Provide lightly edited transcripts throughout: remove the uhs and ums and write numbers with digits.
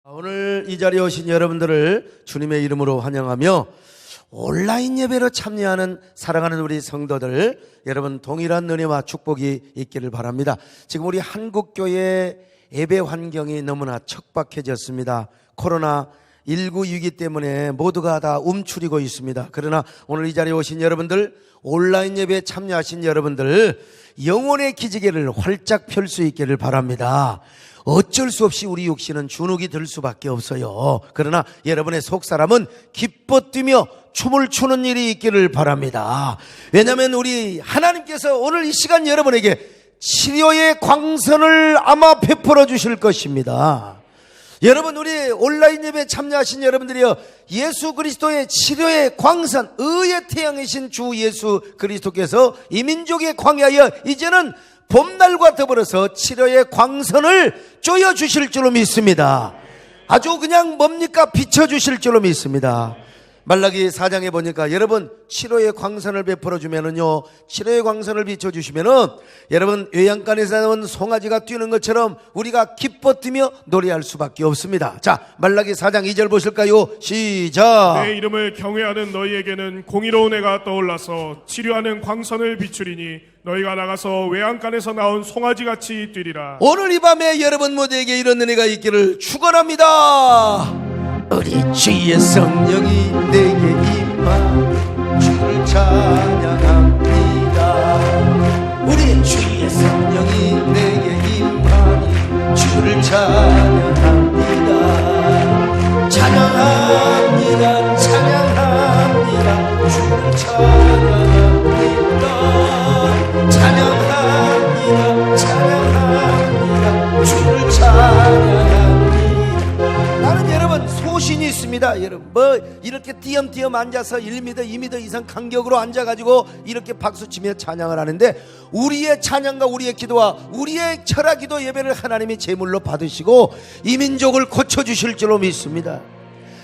오늘 이 자리에 오신 여러분들을 주님의 이름으로 환영하며 온라인 예배로 참여하는 사랑하는 우리 성도들 여러분 동일한 은혜와 축복이 있기를 바랍니다. 지금 우리 한국교회 예배 환경이 너무나 척박해졌습니다. 코로나19 위기 때문에 모두가 다 움츠리고 있습니다. 그러나 오늘 이 자리에 오신 여러분들, 온라인 예배에 참여하신 여러분들 영혼의 기지개를 활짝 펼 수 있기를 바랍니다. 어쩔 수 없이 우리 육신은 주눅이 들 수밖에 없어요. 그러나 여러분의 속사람은 기뻐 뛰며 춤을 추는 일이 있기를 바랍니다. 왜냐하면 우리 하나님께서 오늘 이 시간 여러분에게 치료의 광선을 아마 베풀어 주실 것입니다. 여러분, 우리 온라인 예배에 참여하신 여러분들이요, 예수 그리스도의 치료의 광선, 의의 태양이신 주 예수 그리스도께서 이 민족의 광야에 이제는 봄날과 더불어서 치료의 광선을 쪼여주실 줄로 믿습니다. 아주 그냥 뭡니까? 비춰주실 줄로 믿습니다. 말라기 4장에 보니까 여러분 치료의 광선을 베풀어 주면은요, 치료의 광선을 비춰주시면은 여러분 외양간에서 나온 송아지가 뛰는 것처럼 우리가 기뻐 뛰며 노래할 수밖에 없습니다. 자, 말라기 4장 2절 보실까요? 시작. 내 이름을 경외하는 너희에게는 공의로운 해가 떠올라서 치료하는 광선을 비추리니 너희가 나가서 외양간에서 나온 송아지같이 뛰리라. 오늘 이 밤에 여러분 모두에게 이런 은혜가 있기를 축원합니다. 우리 주의 성령이 내게 임하 주를 찬양합니다. 우리 주의 성령이 내게 임하니 주를 찬양합니다. 찬양합니다. 찬양합니다. 주를 찬양합니다. 찬양합니다. 찬양합니다. 주를 찬양합니다. 나는 여러분 소신이 있습니다. 여러분 뭐 이렇게 띄엄띄엄 앉아서 1m 2m 이상 간격으로 앉아가지고 이렇게 박수치며 찬양을 하는데, 우리의 찬양과 우리의 기도와 우리의 철학기도 예배를 하나님이 제물로 받으시고 이 민족을 고쳐주실 줄로 믿습니다.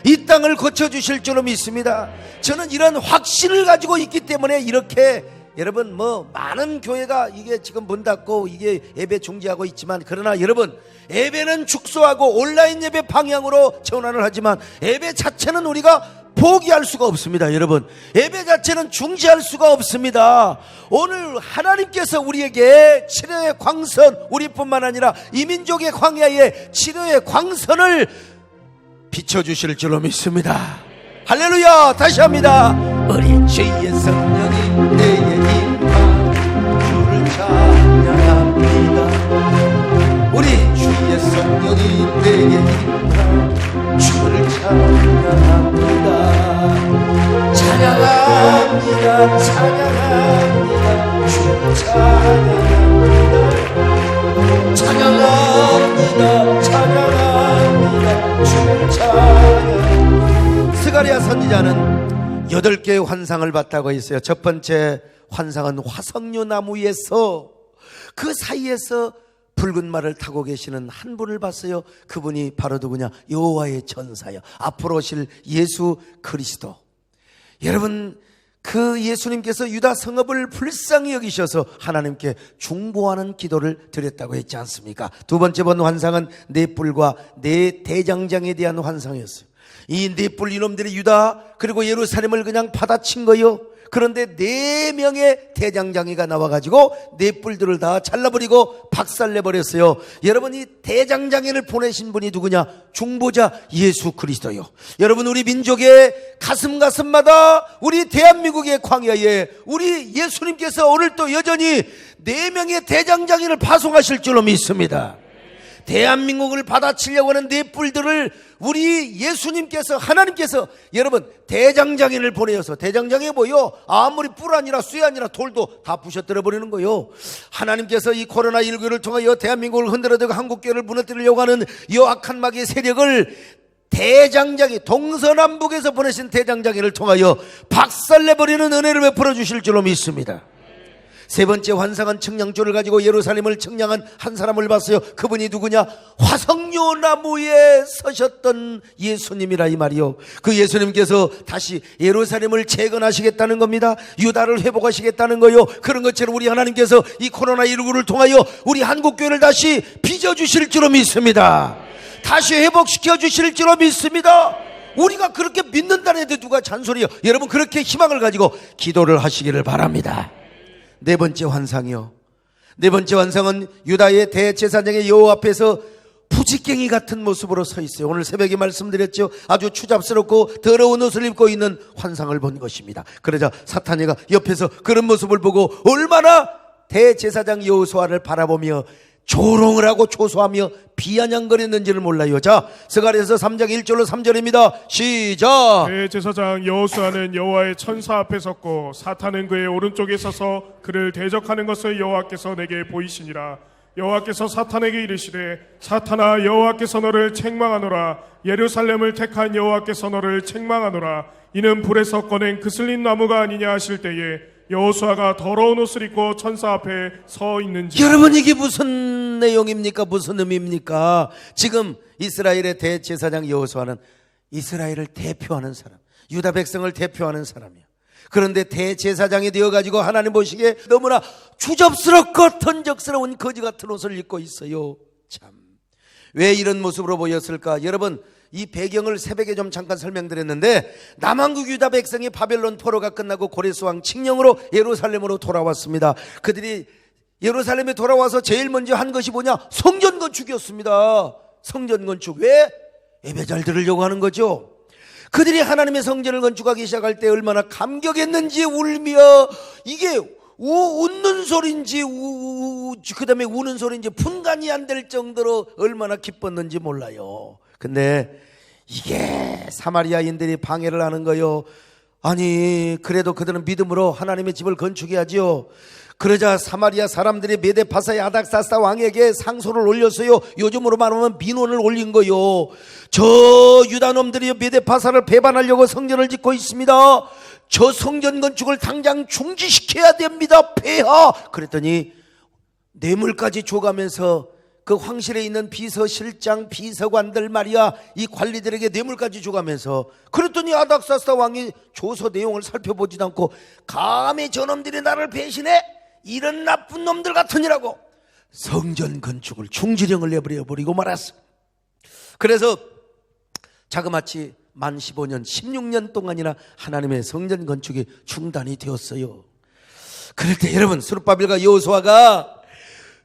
이 땅을 고쳐주실 줄로 믿습니다. 저는 이런 확신을 가지고 있기 때문에 이렇게 여러분 뭐 많은 교회가 이게 지금 문 닫고 이게 예배 중지하고 있지만, 그러나 여러분 예배는 축소하고 온라인 예배 방향으로 전환을 하지만 예배 자체는 우리가 포기할 수가 없습니다. 여러분 예배 자체는 중지할 수가 없습니다. 오늘 하나님께서 우리에게 치료의 광선, 우리뿐만 아니라 이 민족의 광야에 치료의 광선을 비춰주실 줄로 믿습니다. 할렐루야. 다시 합니다. 우리 주의 성령이 내게 임하 주를 찬양합니다. 우리 주의 성령이 내게 임하 주를 찬양합니다. 찬양합니다. 찬양합니다. 주를 찬양합니다. 찬양합니다. 찬양합니다. 주를 찬양합니다. 스가랴 선지자는 8개의 환상을 봤다고 했어요. 첫 번째 환상은 화석류 나무에서 그 사이에서 붉은 말을 타고 계시는 한 분을 봤어요. 그분이 바로 누구냐? 여호와의 전사요, 앞으로 오실 예수 그리스도. 여러분 그 예수님께서 유다 성읍을 불쌍히 여기셔서 하나님께 중보하는 기도를 드렸다고 했지 않습니까? 두 번째 본 환상은 네 뿔과 네 대장장에 대한 환상이었어요. 이 네 뿔 이놈들이 유다 그리고 예루살렘을 그냥 받아친 거요. 그런데 4명의 대장장이가 나와가지고 네 뿔들을 다 잘라버리고 박살내버렸어요. 여러분 이 대장장이를 보내신 분이 누구냐? 중보자 예수 그리스도요. 여러분 우리 민족의 가슴마다 우리 대한민국의 광야에 우리 예수님께서 오늘 또 여전히 4명의 대장장이를 파송하실 줄로 믿습니다. 대한민국을 받아치려고 하는 네 뿔들을 우리 예수님께서, 하나님께서 여러분 대장장이를 보내어서, 대장장이 뭐요? 아무리 뿔 아니라 쇠 아니라 돌도 다 부셔뜨려 버리는 거요. 하나님께서 이 코로나19를 통하여 대한민국을 흔들어대고 한국교회를 무너뜨리려고 하는 이 악한 마귀의 세력을 대장장이, 동서남북에서 보내신 대장장이를 통하여 박살내버리는 은혜를 베풀어 주실 줄로 믿습니다. 세 번째 환상은 청량조를 가지고 예루살렘을 청량한 한 사람을 봤어요. 그분이 누구냐? 화석류 나무에 서셨던 예수님이라 이 말이요. 그 예수님께서 다시 예루살렘을 재건하시겠다는 겁니다. 유다를 회복하시겠다는 거요. 그런 것처럼 우리 하나님께서 이 코로나19를 통하여 우리 한국교회를 다시 빚어주실 줄로 믿습니다. 다시 회복시켜 주실 줄로 믿습니다. 우리가 그렇게 믿는다는 데 누가 잔소리요? 여러분 그렇게 희망을 가지고 기도를 하시기를 바랍니다. 네 번째 환상이요. 네 번째 환상은 유다의 대제사장의 여호와 앞에서 부지깽이 같은 모습으로 서 있어요. 오늘 새벽에 말씀드렸죠. 아주 추잡스럽고 더러운 옷을 입고 있는 환상을 본 것입니다. 그러자 사탄이가 옆에서 그런 모습을 보고 얼마나 대제사장 여호수아를 바라보며 조롱을 하고 조소하며 비아냥거렸는지를 몰라요. 자, 스가랴서 3장 1절로 3절입니다. 시작. 대제사장 여호수아는 여호와의 천사 앞에 섰고 사탄은 그의 오른쪽에 서서 그를 대적하는 것을 여호와께서 내게 보이시니라. 여호와께서 사탄에게 이르시되 사탄아, 여호와께서 너를 책망하노라. 예루살렘을 택한 여호와께서 너를 책망하노라. 이는 불에서 꺼낸 그슬린 나무가 아니냐 하실 때에 여호수아가 더러운 옷을 입고 천사 앞에 서 있는지. 여러분 이게 무슨 내용입니까? 무슨 의미입니까? 지금 이스라엘의 대제사장 여호수아는 이스라엘을 대표하는 사람, 유다 백성을 대표하는 사람이야. 그런데 대제사장이 되어가지고 하나님 보시기에 너무나 추접스럽고 던적스러운 거지 같은 옷을 입고 있어요. 참, 왜 이런 모습으로 보였을까? 여러분, 이 배경을 새벽에 좀 잠깐 설명드렸는데, 남한국 유다 백성이 바벨론 포로가 끝나고 고레스 왕 칙령으로 예루살렘으로 돌아왔습니다. 그들이 예루살렘에 돌아와서 제일 먼저 한 것이 뭐냐? 성전 건축이었습니다. 성전 건축. 왜? 예배 잘 들으려고 하는 거죠. 그들이 하나님의 성전을 건축하기 시작할 때 얼마나 감격했는지, 울며 이게 웃는 소리인지 그 다음에 우는 소리인지 분간이 안 될 정도로 얼마나 기뻤는지 몰라요. 근데 이게 사마리아인들이 방해를 하는 거요. 아니, 그래도 그들은 믿음으로 하나님의 집을 건축해야지요. 그러자 사마리아 사람들이 메데파사의 아닥사스다 왕에게 상소를 올렸어요. 요즘으로 말하면 민원을 올린 거요. 저 유다놈들이 메데파사를 배반하려고 성전을 짓고 있습니다. 저 성전 건축을 당장 중지시켜야 됩니다. 폐하. 그랬더니 뇌물까지 줘가면서 그 황실에 있는 비서실장, 비서관들 말이야, 이 관리들에게 뇌물까지 줘가면서, 그랬더니 아닥사스다 왕이 조서 내용을 살펴보지도 않고 감히 저놈들이 나를 배신해? 이런 나쁜 놈들 같으니라고 성전 건축을 중지령을 내버려버리고 말았어. 그래서 자그마치 만 15년 16년 동안이나 하나님의 성전 건축이 중단이 되었어요. 그럴 때 여러분, 스룹바벨과 여호수아가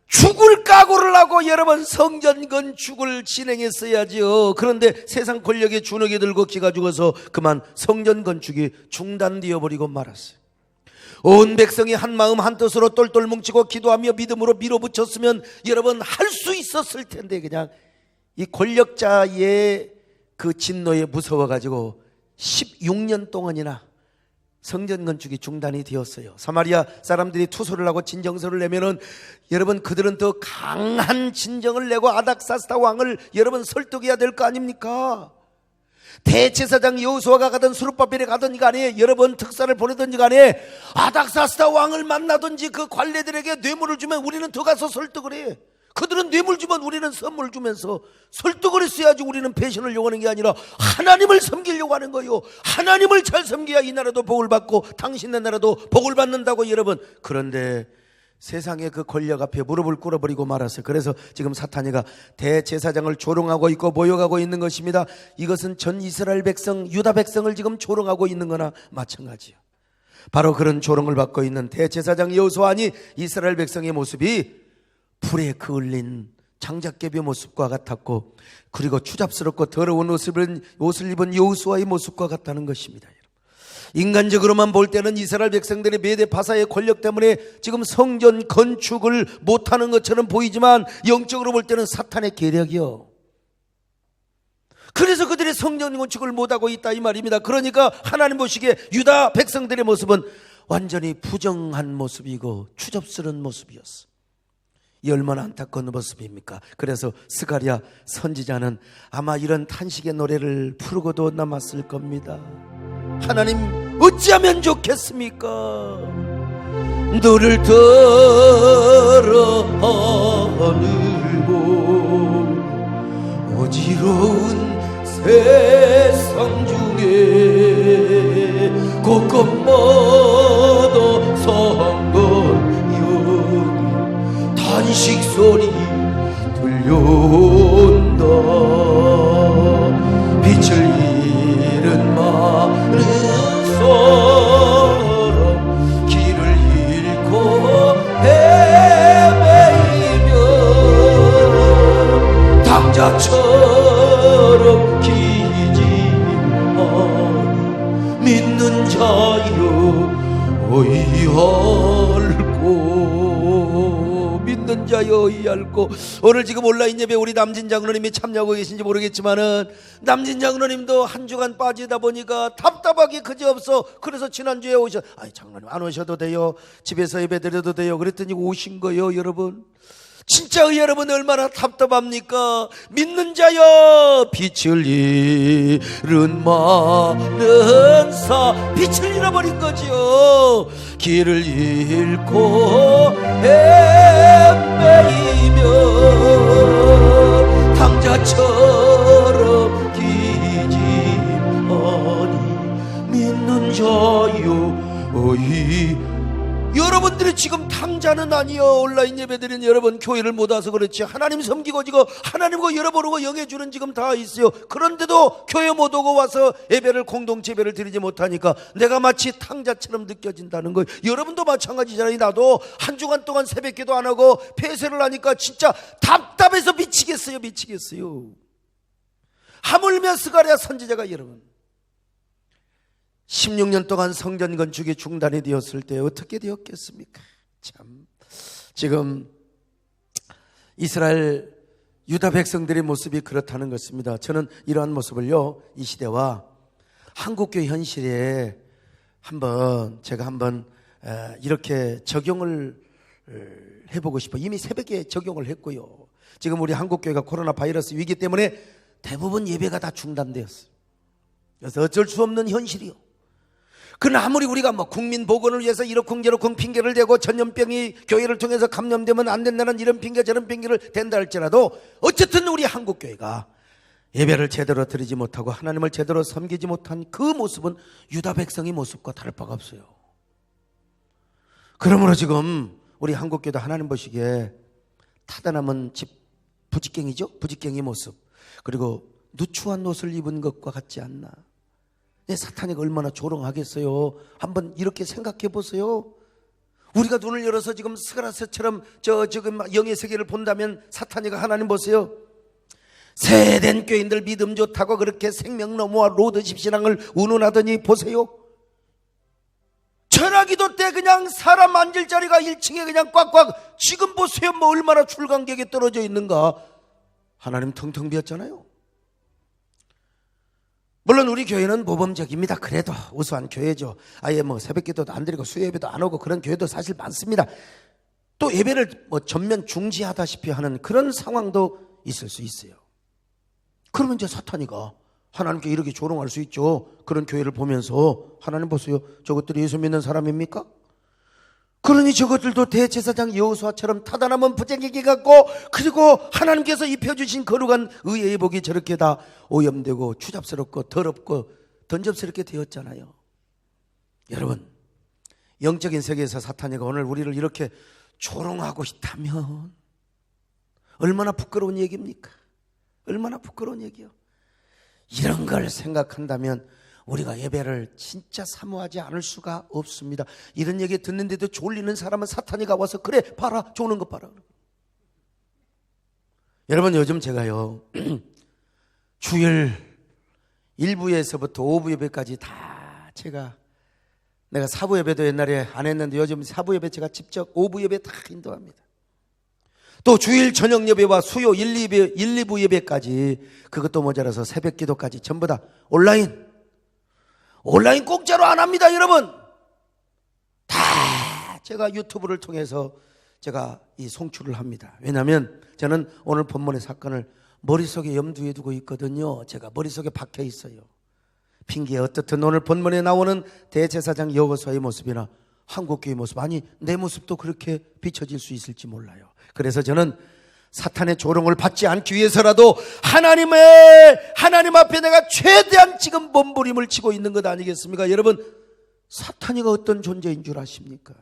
죽을 각오를 하고 여러분 성전 건축을 진행했어야지요. 그런데 세상 권력에 주눅이 들고 기가 죽어서 그만 성전 건축이 중단되어 버리고 말았어요. 온 백성이 한 마음 한 뜻으로 똘똘 뭉치고 기도하며 믿음으로 밀어붙였으면 여러분 할 수 있었을 텐데, 그냥 이 권력자의 그 진노에 무서워가지고 16년 동안이나 성전 건축이 중단이 되었어요. 사마리아 사람들이 투소를 하고 진정서를 내면은 여러분 그들은 더 강한 진정을 내고 아닥사스다 왕을 여러분 설득해야 될 거 아닙니까? 대제사장 여호수아가 가든 스룹바벨에 가든지 간에 여러분 특사를 보내든지 간에 아닥사스다 왕을 만나든지 그 관리들에게 뇌물을 주면 우리는 더 가서 설득을 해. 그들은 뇌물 주면 우리는 선물 주면서 설득을 했어야지. 우리는 배신을 요구하는 게 아니라 하나님을 섬기려고 하는 거예요. 하나님을 잘 섬겨야 이 나라도 복을 받고 당신네 나라도 복을 받는다고 여러분. 그런데 세상의 그 권력 앞에 무릎을 꿇어버리고 말았어요. 그래서 지금 사탄이가 대제사장을 조롱하고 있고 모욕하고 있는 것입니다. 이것은 전 이스라엘 백성, 유다 백성을 지금 조롱하고 있는 거나 마찬가지예요. 바로 그런 조롱을 받고 있는 대제사장 여호수아니 이스라엘 백성의 모습이 불에 그을린 장작개비의 모습과 같았고, 그리고 추잡스럽고 더러운 옷을 입은 여호수아의 모습과 같다는 것입니다. 인간적으로만 볼 때는 이스라엘 백성들의 메데파사의 권력 때문에 지금 성전 건축을 못하는 것처럼 보이지만 영적으로 볼 때는 사탄의 계략이요. 그래서 그들이 성전 건축을 못하고 있다 이 말입니다. 그러니까 하나님 보시기에 유다 백성들의 모습은 완전히 부정한 모습이고 추접스러운 모습이었어. 이 얼마나 안타까운 모습입니까? 그래서 스가랴 선지자는 아마 이런 탄식의 노래를 부르고도 남았을 겁니다. 하나님 어찌하면 좋겠습니까? 너를 들어 하늘고 어지러운 세상 중에 곳곳마다 성건 단식 소리 들려온다. 앓고, 오늘 지금 온라인 예배 우리 남진 장로님이 참여하고 계신지 모르겠지만은 남진 장로님도 한 주간 빠지다 보니까 답답하기 그지없어. 그래서 지난주에 아니 장로님 안 오셔도 돼요, 집에서 예배 드려도 돼요 그랬더니 오신 거예요. 여러분 진짜 여러분 얼마나 답답합니까? 믿는 자여 빛을 잃은 많은 사, 빛을 잃어버린 거지요. 길을 잃고 헤매이며 당자처럼 기짐하니 믿는 자여 여러분들이 지금 탕자는 아니요. 온라인 예배드리는 여러분 교회를 못 와서 그렇지, 하나님 섬기고 지금 하나님과 여러분하고 영해주는 지금 다 있어요. 그런데도 교회 못 오고 와서 예배를, 공동체 예배를 드리지 못하니까 내가 마치 탕자처럼 느껴진다는 거예요. 여러분도 마찬가지잖아요. 나도 한 주간 동안 새벽기도 안 하고 폐쇄를 하니까 진짜 답답해서 미치겠어요. 하물며 스가랴 선지자가 여러분 16년 동안 성전 건축이 중단이 되었을 때 어떻게 되었겠습니까? 참, 지금 이스라엘 유다 백성들의 모습이 그렇다는 것입니다. 저는 이러한 모습을요, 이 시대와 한국교회 현실에 제가 한번 이렇게 적용을 해보고 싶어요. 이미 새벽에 적용을 했고요. 지금 우리 한국교회가 코로나 바이러스 위기 때문에 대부분 예배가 다 중단되었어요. 그래서 어쩔 수 없는 현실이요. 그러나 아무리 우리가 국민 보건을 위해서 이러쿵저러쿵 핑계를 대고 전염병이 교회를 통해서 감염되면 안 된다는 이런 핑계 저런 핑계를 댄다 할지라도 어쨌든 우리 한국교회가 예배를 제대로 드리지 못하고 하나님을 제대로 섬기지 못한 그 모습은 유다 백성의 모습과 다를 바가 없어요. 그러므로 지금 우리 한국교회도 하나님 보시기에 타다남은 부직갱이죠. 부직갱이 모습, 그리고 누추한 옷을 입은 것과 같지 않나. 사탄이 얼마나 조롱하겠어요. 한번 이렇게 생각해 보세요. 우리가 눈을 열어서 지금 스가랴처럼 지금 영의 세계를 본다면 사탄이가 하나님 보세요. 세된 교인들 믿음 좋다고 그렇게 생명너머와 로드십 신앙을 운운하더니 보세요. 전화기도 때 그냥 사람 앉을 자리가 1층에 그냥 꽉꽉, 지금 보세요. 얼마나 출간객에 떨어져 있는가. 하나님 텅텅 비었잖아요. 물론 우리 교회는 모범적입니다. 그래도 우수한 교회죠. 아예 새벽기도도 안 드리고 수요예배도 안 오고 그런 교회도 사실 많습니다. 또 예배를 전면 중지하다시피 하는 그런 상황도 있을 수 있어요. 그러면 이제 사탄이가 하나님께 이렇게 조롱할 수 있죠. 그런 교회를 보면서 하나님 보세요. 저것들이 예수 믿는 사람입니까? 그러니 저것들도 대제사장 여호수아처럼 타다남은 부정행위 같고, 그리고 하나님께서 입혀주신 거룩한 의의 복이 저렇게 다 오염되고 추잡스럽고 더럽고 던접스럽게 되었잖아요. 여러분, 영적인 세계에서 사탄이가 오늘 우리를 이렇게 조롱하고 있다면 얼마나 부끄러운 얘기입니까? 얼마나 부끄러운 얘기요. 이런 걸 생각한다면 우리가 예배를 진짜 사모하지 않을 수가 없습니다. 이런 얘기 듣는데도 졸리는 사람은 사탄이가 와서 그래 봐라, 조는 것 봐라. 여러분, 요즘 제가요 주일 1부에서부터 5부 예배까지 다 내가 4부 예배도 옛날에 안 했는데 요즘 4부 예배 제가 직접 5부 예배 다 인도합니다. 또 주일 저녁 예배와 수요 1, 2부 예배까지, 그것도 모자라서 새벽 기도까지 전부 다 온라인 공짜로 안 합니다. 여러분, 다 제가 유튜브를 통해서 제가 이 송출을 합니다. 왜냐하면 저는 오늘 본문의 사건을 머릿속에 염두에 두고 있거든요. 제가 머릿속에 박혀 있어요. 핑계 어떻든 오늘 본문에 나오는 대제사장 여호수아의 모습이나 한국교회의 모습, 아니 내 모습도 그렇게 비춰질 수 있을지 몰라요. 그래서 저는 사탄의 조롱을 받지 않기 위해서라도 하나님 앞에 내가 최대한 지금 몸부림을 치고 있는 것 아니겠습니까? 여러분, 사탄이가 어떤 존재인 줄 아십니까?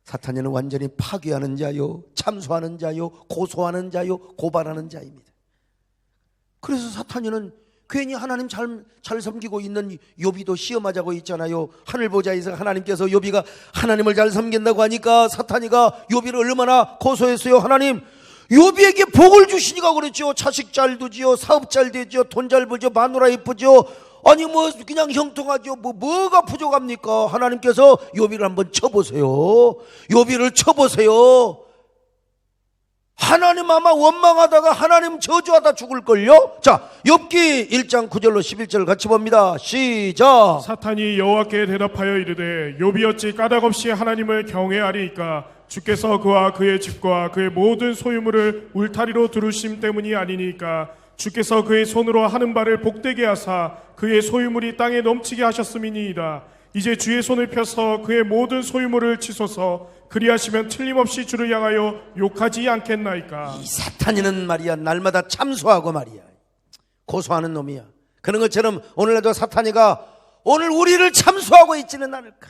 사탄이는 완전히 파괴하는 자요, 참소하는 자요, 고소하는 자요, 고발하는 자입니다. 그래서 사탄이는 괜히 하나님 잘 섬기고 있는 욥이도 시험하자고 있잖아요. 하늘보좌에서 하나님께서 욥이가 하나님을 잘 섬긴다고 하니까 사탄이가 욥이를 얼마나 고소했어요. 하나님, 욥이에게 복을 주시니까 그랬죠. 자식 잘 두지요, 사업 잘 되죠, 돈 잘 벌죠, 마누라 이쁘죠. 아니 그냥 형통하죠. 뭐가 부족합니까? 하나님께서 욥이를 한번 쳐보세요. 욥이를 쳐보세요. 하나님 아마 원망하다가 하나님 저주하다 죽을걸요? 자, 욥기 1장 9절로 11절 같이 봅니다. 시작. 사탄이 여호와께 대답하여 이르되 욥이 어찌 까닭없이 하나님을 경외하리이까 주께서 그와 그의 집과 그의 모든 소유물을 울타리로 두르심 때문이 아니니까 주께서 그의 손으로 하는 바를 복되게 하사 그의 소유물이 땅에 넘치게 하셨음이니이다. 이제 주의 손을 펴서 그의 모든 소유물을 치소서. 그리하시면 틀림없이 주를 향하여 욕하지 않겠나이까. 이 사탄이는 말이야 날마다 참소하고 말이야 고소하는 놈이야. 그런 것처럼 오늘날도 사탄이가 오늘 우리를 참소하고 있지는 않을까?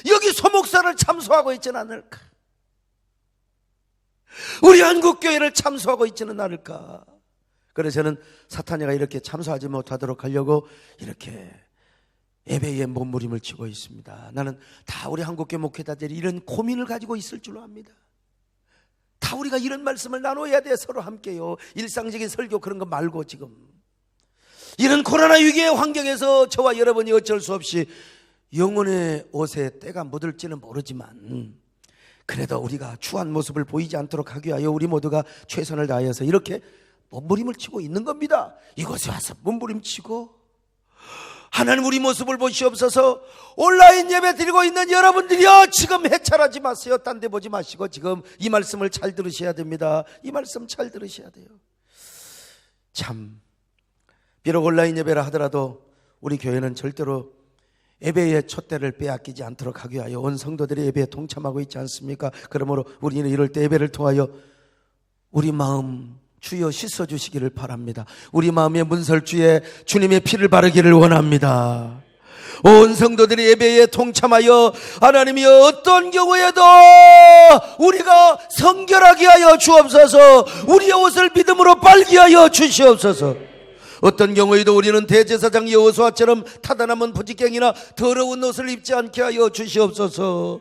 여기 소목사를 참소하고 있지는 않을까? 우리 한국교회를 참소하고 있지는 않을까? 그래서 저는 사탄이가 이렇게 참소하지 못하도록 하려고 이렇게 예배에 몸부림을 치고 있습니다. 나는 다 우리 한국교회 목회자들이 이런 고민을 가지고 있을 줄로 압니다. 다 우리가 이런 말씀을 나눠야 돼. 서로 함께요. 일상적인 설교 그런 거 말고 지금 이런 코로나 위기의 환경에서 저와 여러분이 어쩔 수 없이 영혼의 옷에 때가 묻을지는 모르지만 그래도 우리가 추한 모습을 보이지 않도록 하기 위하여 우리 모두가 최선을 다해서 이렇게 몸부림을 치고 있는 겁니다. 이곳에 와서 몸부림치고 하나님 우리 모습을 보시옵소서. 온라인 예배 드리고 있는 여러분들이요, 지금 해찰하지 마세요. 딴 데 보지 마시고 지금 이 말씀을 잘 들으셔야 됩니다. 이 말씀 잘 들으셔야 돼요. 참 비록 온라인 예배라 하더라도 우리 교회는 절대로 예배의 촛대를 빼앗기지 않도록 하기 위하여 온 성도들이 예배에 동참하고 있지 않습니까? 그러므로 우리는 이럴 때 예배를 통하여 우리 마음 주여 씻어주시기를 바랍니다. 우리 마음의 문설주에 주님의 피를 바르기를 원합니다. 온 성도들이 예배에 동참하여 하나님이 어떤 경우에도 우리가 성결하게 하여 주옵소서. 우리의 옷을 믿음으로 빨게 하여 주시옵소서. 어떤 경우에도 우리는 대제사장 여호수아처럼 타다남은 부지깽이나 더러운 옷을 입지 않게 하여 주시옵소서.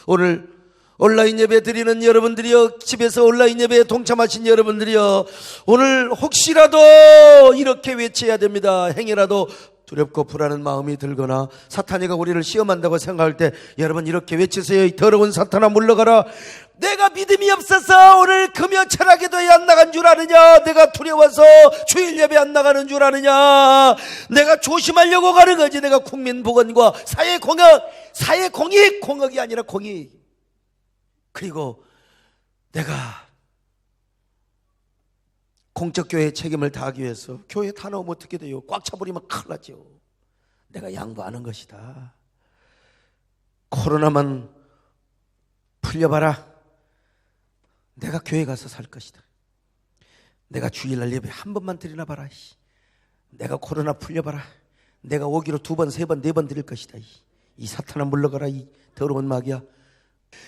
오늘 온라인 예배 드리는 여러분들이여, 집에서 온라인 예배에 동참하신 여러분들이여, 오늘 혹시라도 이렇게 외쳐야 됩니다. 행여라도 두렵고 불안한 마음이 들거나 사탄이가 우리를 시험한다고 생각할 때 여러분 이렇게 외치세요. 더러운 사탄아 물러가라. 내가 믿음이 없어서 오늘 금요 철학에도 안 나간 줄 아느냐? 내가 두려워서 주일 예배 안 나가는 줄 아느냐? 내가 조심하려고 가는 거지. 내가 국민보건과 사회공익, 공익이 아니라 공익. 그리고 내가 공적교회의 책임을 다하기 위해서 교회 다 넣으면 어떻게 돼요? 꽉 차버리면 큰일 나죠. 내가 양보하는 것이다. 코로나만 풀려봐라. 내가 교회 가서 살 것이다. 내가 주일날 예배 한 번만 드리나 봐라. 내가 코로나 풀려봐라. 내가 오기로 2번, 3번, 4번 드릴 것이다. 이 사탄아 물러가라. 이 더러운 마귀야.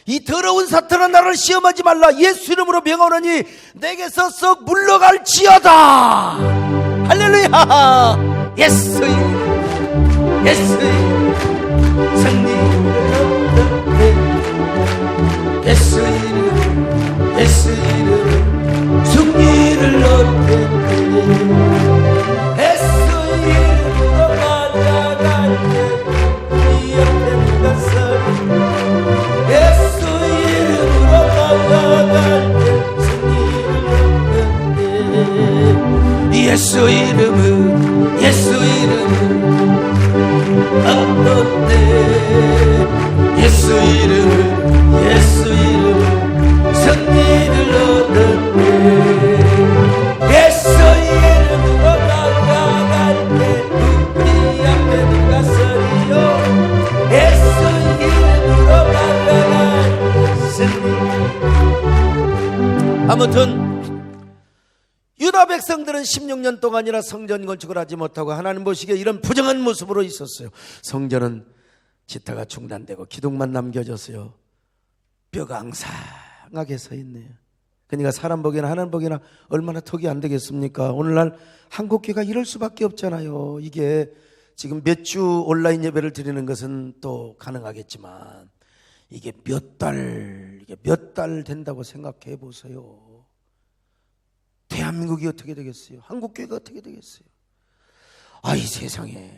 이 더러운 사탄아 나를 시험하지 말라. 예수 이름으로 명하노니 내게서 썩 물러갈지어다. 할렐루야. 예수 승리를 얻네. 예수 이름 승리를 얻네. 예수 이름으로 나아갈 때 우리 옆에 누가 서리. 예수 이름으로 나아갈 때 승리를 얻네. 예수 이름은 얻었네. 예수 이름은 승리를 얻었네. 예수 이름으로 나아갈 때 우리 앞에 누가 서리요. 예수 이름으로 나아갈 승리. 아무튼 유다 백성들은 16년 동안이나 성전 건축을 하지 못하고 하나님 보시기에 이런 부정한 모습으로 있었어요. 성전은 지타가 중단되고 기둥만 남겨졌어요. 뼈가 앙상하게 서 있네요. 그러니까 사람 보기나 하나님 보기나 얼마나 턱이 안 되겠습니까? 오늘날 한국교회가 이럴 수밖에 없잖아요. 이게 지금 몇 주 온라인 예배를 드리는 것은 또 가능하겠지만 이게 몇 달 된다고 생각해 보세요. 대한민국이 어떻게 되겠어요? 한국교회가 어떻게 되겠어요? 이 세상에.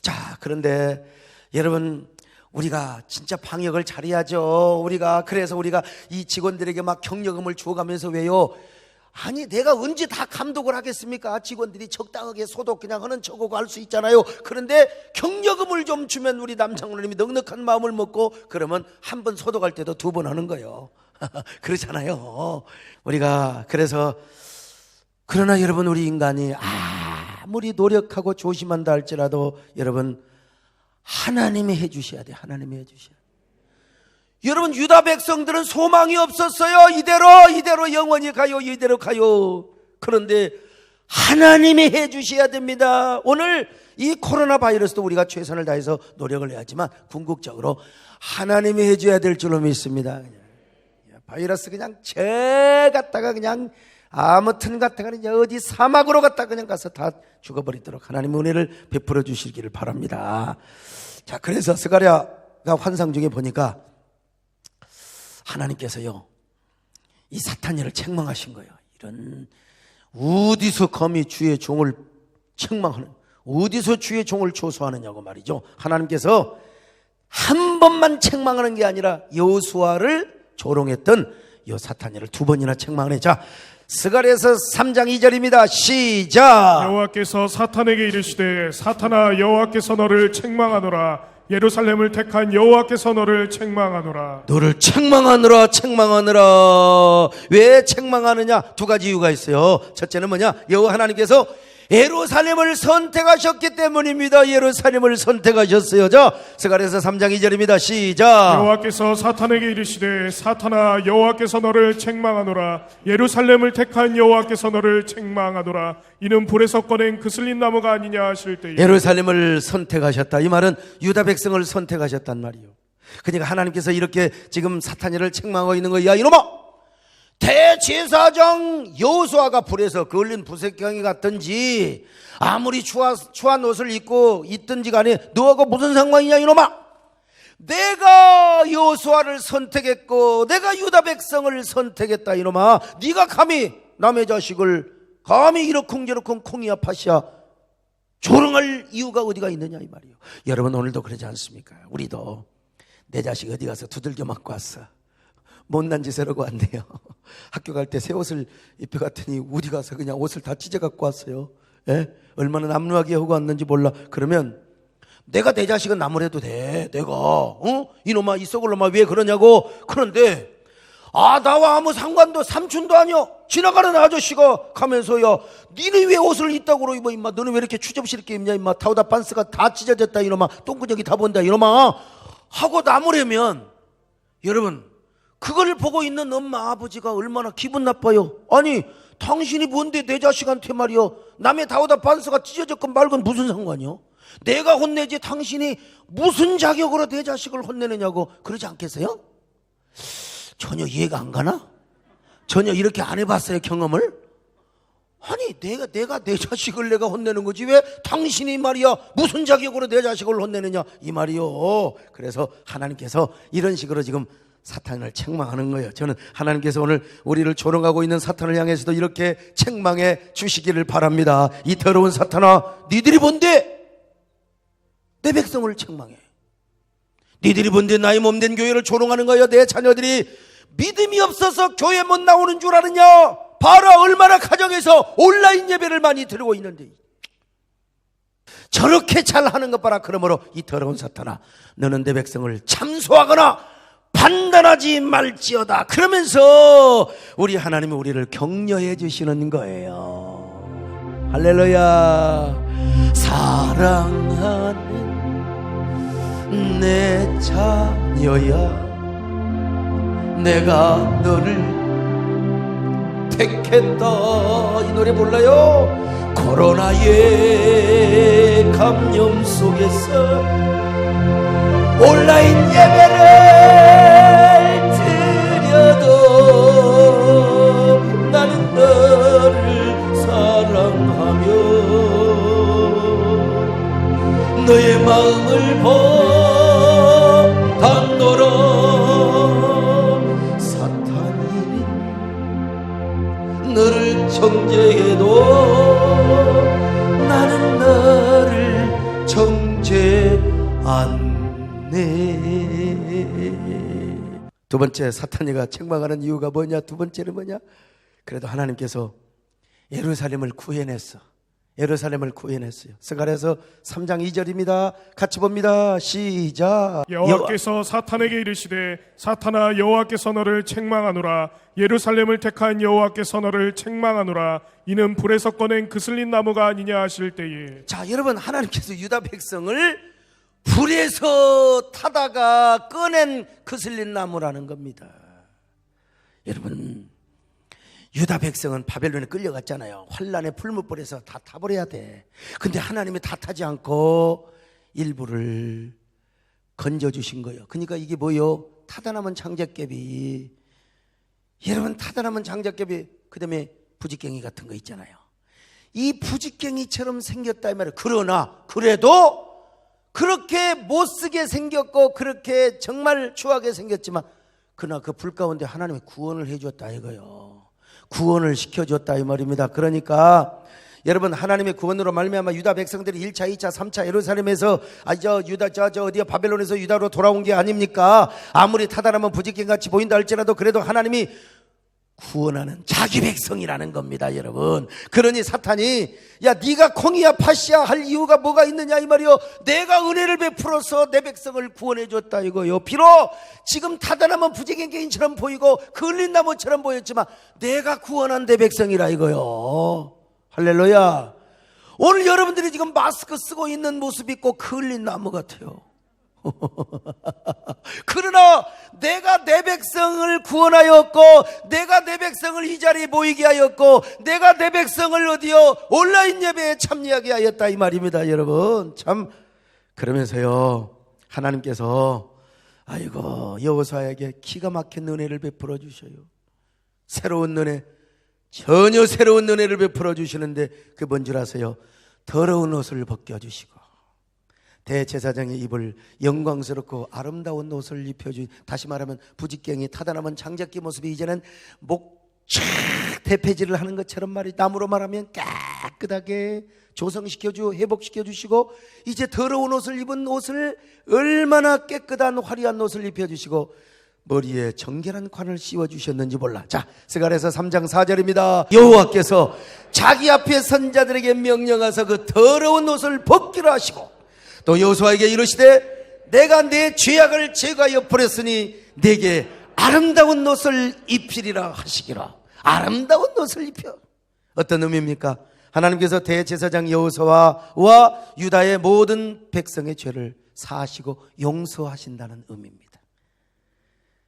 자, 그런데 여러분 우리가 진짜 방역을 잘해야죠. 그래서 우리가 이 직원들에게 막 격려금을 주어가면서 왜요? 아니 내가 언제 다 감독을 하겠습니까? 직원들이 적당하게 소독 그냥 하는 척하고 할 수 있잖아요. 그런데 격려금을 좀 주면 우리 남장로님이 넉넉한 마음을 먹고 그러면 한 번 소독할 때도 2번 하는 거예요. 그렇잖아요. 우리가 그래서 그러나 여러분 우리 인간이 아무리 노력하고 조심한다 할지라도 여러분 하나님이 해주셔야 돼요. 하나님이 해주셔야 돼요. 여러분 유다 백성들은 소망이 없었어요. 이대로 영원히 가요. 이대로 가요. 그런데 하나님이 해주셔야 됩니다. 오늘 이 코로나 바이러스도 우리가 최선을 다해서 노력을 해야지만 궁극적으로 하나님이 해줘야 될 줄로 믿습니다. 바이러스 그냥 제 갔다가 그냥 아무튼 갔다가 그냥 어디 사막으로 갔다가 그냥 가서 다 죽어버리도록 하나님 은혜를 베풀어 주시기를 바랍니다. 자, 그래서 스가랴가 환상 중에 보니까 하나님께서요 이 사탄이를 책망하신 거예요. 이런 어디서 감히 주의 종을 책망하는, 어디서 주의 종을 조소하느냐고 말이죠. 하나님께서 한 번만 책망하는 게 아니라 여호수아를 조롱했던 이 사탄이를 2번이나 책망을 해. 자, 스가랴서 3장 2절입니다. 시작. 여호와께서 사탄에게 이르시되 사탄아 여호와께서 너를 책망하노라. 예루살렘을 택한 여호와께서 너를 책망하노라. 너를 책망하느라. 왜 책망하느냐? 2가지 이유가 있어요. 첫째는 뭐냐? 여호와 하나님께서 예루살렘을 선택하셨기 때문입니다. 예루살렘을 선택하셨어요. 자, 스가랴서 3장 2절입니다. 시작. 여호와께서 사탄에게 이르시되 사탄아 여호와께서 너를 책망하노라. 예루살렘을 택한 여호와께서 너를 책망하노라. 이는 불에서 꺼낸 그슬린 나무가 아니냐 하실 때에. 예루살렘을 선택하셨다. 이 말은 유다 백성을 선택하셨단 말이에요. 그러니까 하나님께서 이렇게 지금 사탄이를 책망하고 있는 거야. 이놈아, 대제사장 여호수아가 불에서 그을린 부색경이 같든지 아무리 추한 옷을 입고 있든지 간에 너하고 무슨 상관이냐 이놈아. 내가 여호수아를 선택했고 내가 유다 백성을 선택했다 이놈아. 네가 감히 남의 자식을 감히 이러쿵저러쿵 콩이야 팥이야 조롱할 이유가 어디가 있느냐 이 말이에요. 여러분 오늘도 그러지 않습니까? 우리도 내 자식 어디 가서 두들겨 맞고 왔어. 못난 짓을 하고 왔네요. 학교 갈 때 새 옷을 입혀갔더니 어디 가서 그냥 옷을 다 찢어갖고 왔어요. 예? 얼마나 남루하게 하고 왔는지 몰라. 그러면 내가 내 자식은 나무래도 돼. 내가 이놈아 이 썩을 놈아 왜 그러냐고. 그런데 나와 아무 상관도 삼촌도 아니여 지나가는 아저씨가 가면서야 니는 왜 옷을 이따구로 입어 임마. 너는 왜 이렇게 추접스럽게 입냐 임마. 타오다 반스가 다 찢어졌다 이놈아. 똥구녕이 다 본다 이놈아 하고 나무래면 여러분 그걸 보고 있는 엄마 아버지가 얼마나 기분 나빠요. 아니 당신이 뭔데 내 자식한테 말이요 남의 다오다 반스가 찢어졌건 말건 무슨 상관이요. 내가 혼내지 당신이 무슨 자격으로 내 자식을 혼내느냐고 그러지 않겠어요? 전혀 이해가 안 가나? 전혀 이렇게 안 해봤어요 경험을? 아니 내가 내 자식을 내가 혼내는 거지 왜 당신이 말이야 무슨 자격으로 내 자식을 혼내느냐 이 말이요. 그래서 하나님께서 이런 식으로 지금 사탄을 책망하는 거예요. 저는 하나님께서 오늘 우리를 조롱하고 있는 사탄을 향해서도 이렇게 책망해 주시기를 바랍니다. 이 더러운 사탄아, 니들이 뭔데 내 백성을 책망해. 니들이 뭔데 나의 몸된 교회를 조롱하는 거야. 내 자녀들이 믿음이 없어서 교회 못 나오는 줄 아느냐. 봐라 얼마나 가정에서 온라인 예배를 많이 드리고 있는데 저렇게 잘하는 것 봐라. 그러므로 이 더러운 사탄아, 너는 내 백성을 참소하거나 판단하지 말지어다. 그러면서 우리 하나님이 우리를 격려해 주시는 거예요. 할렐루야. 사랑하는 내 자녀야, 내가 너를 택했다. 이 노래 몰라요? 코로나의 감염 속에서 온라인 예배를 드려도 나는 너를 사랑하며 너의 마음을 보단노라. 사탄이 너를 정죄해도 나는 너를 정죄 않네. 두 번째 사탄이가 책망하는 이유가 뭐냐? 두 번째는 뭐냐? 그래도 하나님께서 예루살렘을 구해냈어. 예루살렘을 구해냈어요. 스가랴서 3장 2절입니다. 같이 봅니다. 시작. 여호와께서 사탄에게 이르시되 사탄아 여호와께서 너를 책망하노라. 예루살렘을 택한 여호와께서 너를 책망하노라. 이는 불에서 꺼낸 그슬린 나무가 아니냐 하실 때에. 자, 여러분, 하나님께서 유다 백성을 불에서 타다가 꺼낸 그슬린 나무라는 겁니다. 여러분, 유다 백성은 바벨론에 끌려갔잖아요. 환란의 풀무불에서 다 타버려야 돼. 근데 하나님이 다 타지 않고 일부를 건져주신 거예요. 그러니까 이게 뭐요? 타다 남은 장작개비. 여러분, 타다 남은 장작개비, 그 다음에 부지깽이 같은 거 있잖아요. 이 부지깽이처럼 생겼다 이 말이에요. 그러나 그래도 그렇게 못쓰게 생겼고 그렇게 정말 추하게 생겼지만 그러나 그 불 가운데 하나님이 구원을 해줬다 이거요. 구원을 시켜줬다 이 말입니다. 그러니까 여러분, 하나님의 구원으로 말미암아 유다 백성들이 1차, 2차, 3차 예루살렘에서 어디야 바벨론에서 유다로 돌아온 게 아닙니까? 아무리 타다라면 부지깽이같이 보인다 할지라도 그래도 하나님이 구원하는 자기 백성이라는 겁니다, 여러분. 그러니 사탄이 야 네가 콩이야 팥이야 할 이유가 뭐가 있느냐 이 말이요. 내가 은혜를 베풀어서 내 백성을 구원해 줬다 이거요. 비록 지금 타다나면 부지깽이처럼 보이고 그을린 나무처럼 보였지만 내가 구원한 내 백성이라 이거요. 할렐루야. 오늘 여러분들이 지금 마스크 쓰고 있는 모습이 꼭 그을린 나무 같아요. 그러나 내가 내 백성을 구원하였고 내가 내 백성을 이 자리에 모이게 하였고 내가 내 백성을 어디요 온라인 예배에 참여하게 하였다 이 말입니다. 여러분, 참 그러면서요 하나님께서 아이고 여호수아에게 기가 막힌 은혜를 베풀어 주셔요. 새로운 은혜, 전혀 새로운 은혜를 베풀어 주시는데 그 뭔 줄 아세요? 더러운 옷을 벗겨주시고 대제사장이 입을 영광스럽고 아름다운 옷을 입혀주. 다시 말하면 부지깽이 타다남은 장작기 모습이 이제는 목쫙 대패질을 하는 것처럼 말이 나무로 말하면 깨끗하게 조성시켜주 회복시켜주시고 이제 더러운 옷을 입은 옷을 얼마나 깨끗한 화려한 옷을 입혀주시고 머리에 정결한 관을 씌워주셨는지 몰라. 자, 스가랴서 3장 4절입니다. 여호와께서 자기 앞에 선자들에게 명령하사 그 더러운 옷을 벗기라 하시고 또 여호수아에게 이르시되 내가 내 죄악을 제거하여 버렸으니 내게 아름다운 옷을 입히리라 하시기라. 아름다운 옷을 입혀. 어떤 의미입니까? 하나님께서 대제사장 여호수아와 유다의 모든 백성의 죄를 사하시고 용서하신다는 의미입니다.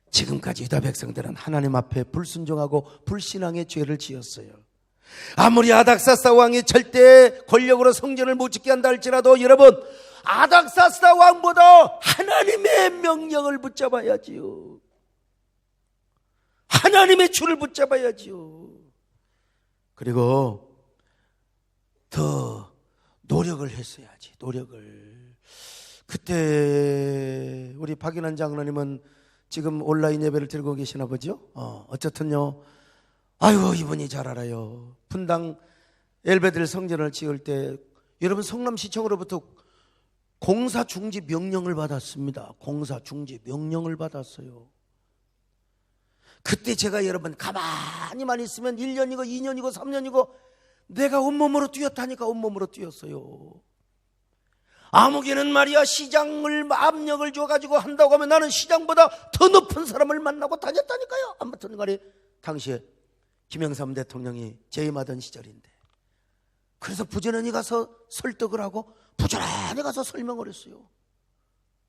지금까지 유다 백성들은 하나님 앞에 불순종하고 불신앙의 죄를 지었어요. 아무리 아닥사스다 왕이 절대 권력으로 성전을 못 짓게 한다 할지라도 여러분, 아닥사스다 왕보다 하나님의 명령을 붙잡아야지요. 하나님의 줄을 붙잡아야지요. 그리고 더 노력을 했어야지. 노력을. 그때 우리 박인환 장로님은 지금 온라인 예배를 들고 계시나 보죠? 어쨌든요. 아유, 이분이 잘 알아요. 분당 엘베들 성전을 지을 때 여러분 성남시청으로부터 공사 중지 명령을 받았습니다. 공사 중지 명령을 받았어요. 그때 제가 여러분 가만히만 있으면 1년이고 2년이고 3년이고 내가 온몸으로 뛰었다니까 온몸으로 뛰었어요. 아무개는 말이야 시장을 압력을 줘가지고 한다고 하면 나는 시장보다 더 높은 사람을 만나고 다녔다니까요. 아무튼 간에 당시에 김영삼 대통령이 재임하던 시절인데 그래서 부지런히 가서 설득을 하고 부지런히 가서 설명을 했어요.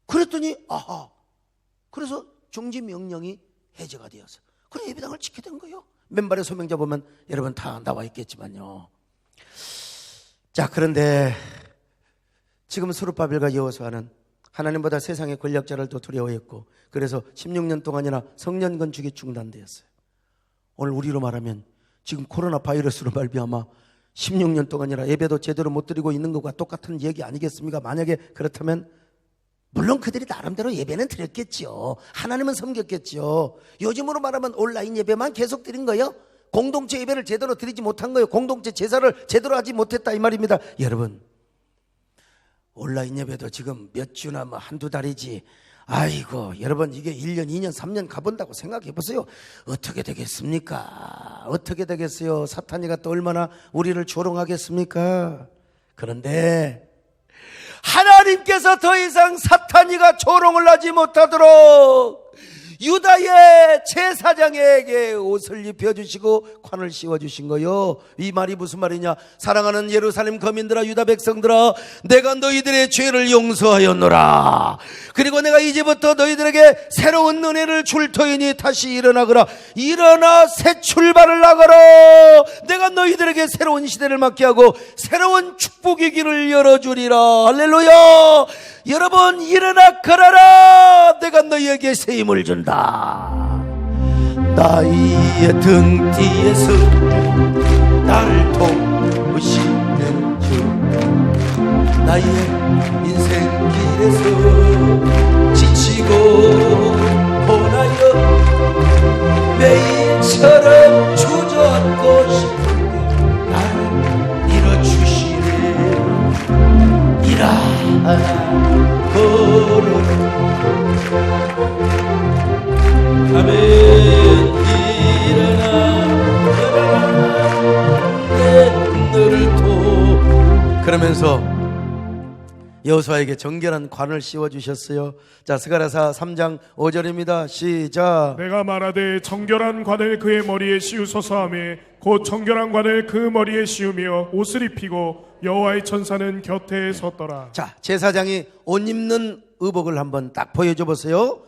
그랬더니 아하, 그래서 중지 명령이 해제가 되었어요. 그래 예배당을 지게 된 거예요. 맨발의 소명자 보면 여러분 다 나와 있겠지만요. 자, 그런데 지금 스룹바벨과 여호수아는 하나님보다 세상의 권력자를 더 두려워했고 그래서 16년 동안이나 성전 건축이 중단되었어요. 오늘 우리로 말하면 지금 코로나 바이러스로 말미암아 16년 동안이나 예배도 제대로 못 드리고 있는 것과 똑같은 얘기 아니겠습니까? 만약에 그렇다면 물론 그들이 나름대로 예배는 드렸겠죠. 하나님은 섬겼겠죠. 요즘으로 말하면 온라인 예배만 계속 드린 거예요. 공동체 예배를 제대로 드리지 못한 거예요. 공동체 제사를 제대로 하지 못했다 이 말입니다. 여러분, 온라인 예배도 지금 몇 주나 한두 달이지 아이고 여러분 이게 1년 2년 3년 가본다고 생각해 보세요. 어떻게 되겠습니까? 어떻게 되겠어요? 사탄이가 또 얼마나 우리를 조롱하겠습니까? 그런데 하나님께서 더 이상 사탄이가 조롱을 하지 못하도록 유다의 제사장에게 옷을 입혀주시고 관을 씌워주신 거요. 이 말이 무슨 말이냐? 사랑하는 예루살렘 거민들아, 유다 백성들아, 내가 너희들의 죄를 용서하였노라. 그리고 내가 이제부터 너희들에게 새로운 은혜를 줄 터이니 다시 일어나거라. 일어나 새 출발을 하거라. 내가 너희들에게 새로운 시대를 맞게 하고 새로운 축복의 길을 열어주리라. 할렐루야. 여러분 일어나 걸어라. 내가 너희에게 새 힘을 준다. 나의 등 뒤에서 나를 도우시는 주, 나의 인생길에서 지치고 고나여 매일처럼 주저앉고 싶은데 나를 밀어주시네. 일어나 걸어라. 아멘. 일어나 내 너를 그러면서 여호수아에게 정결한 관을 씌워주셨어요. 자, 스가랴서 3장 5절입니다. 시작. 내가 말하되 정결한 관을 그의 머리에 씌우소서 하매 곧 정결한 관을 그 머리에 씌우며 옷을 입히고 여호와의 천사는 곁에 섰더라. 자, 제사장이 옷 입는 의복을 한번 딱 보여줘 보세요.